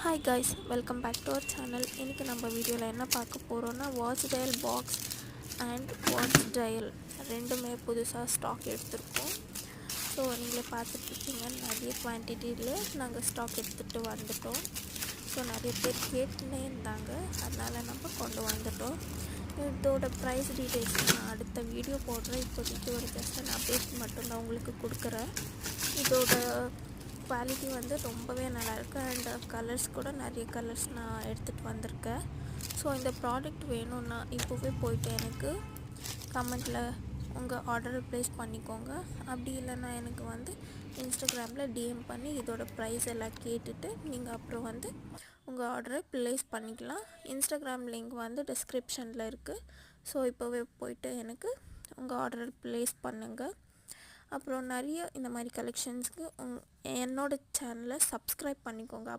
Hi guys, welcome back to our channel. இன்னைக்கு நம்ம வீடியோவில் என்ன பார்க்க போகிறோன்னா watch dial box and watch dial ரெண்டுமே புதுசாக ஸ்டாக் எடுத்திருக்கோம். ஸோ நீங்களே பார்த்துட்ருக்கீங்க, நிறைய குவான்டிட்டியில் நாங்கள் ஸ்டாக் எடுத்துகிட்டு வந்துட்டோம். ஸோ நிறைய பேர் கேட்டுனே இருந்தாங்க, அதனால் நம்ம கொண்டு வந்துட்டோம். இதோட ப்ரைஸ் டீட்டெயில்ஸ் நான் அடுத்த வீடியோ போடுறேன். இப்போதைக்கு ஒரு ஜஸ்ட் நான் அப்டேட் மட்டும்தான் உங்களுக்கு கொடுக்குறேன். இதோட குவாலிட்டி வந்து ரொம்பவே நல்லாயிருக்கு அண்ட் கலர்ஸ் கூட நிறைய கலர்ஸ் நான் எடுத்துகிட்டு வந்திருக்கேன். ஸோ இந்த ப்ராடக்ட் வேணும்னா இப்போவே போய்ட்டு எனக்கு கமெண்ட்டில் உங்கள் ஆர்டரை ப்ளேஸ் பண்ணிக்கோங்க. அப்படி இல்லைன்னா எனக்கு வந்து இன்ஸ்டாகிராமில் டிஎம் பண்ணி இதோட ப்ரைஸ் எல்லாம் கேட்டுட்டு நீங்கள் அப்புறம் வந்து உங்கள் ஆர்டரை ப்ளேஸ் பண்ணிக்கலாம். இன்ஸ்டாகிராம் லிங்க் வந்து டிஸ்கிரிப்ஷனில் இருக்குது. ஸோ இப்போவே போய்ட்டு எனக்கு உங்கள் ஆர்டரை ப்ளேஸ் பண்ணுங்கள். அப்புறம் நிறைய இந்த மாதிரி கலெக்ஷன்ஸ்க்கு என்னோடய சேனலை சப்ஸ்கிரைப் பண்ணிக்கோங்க.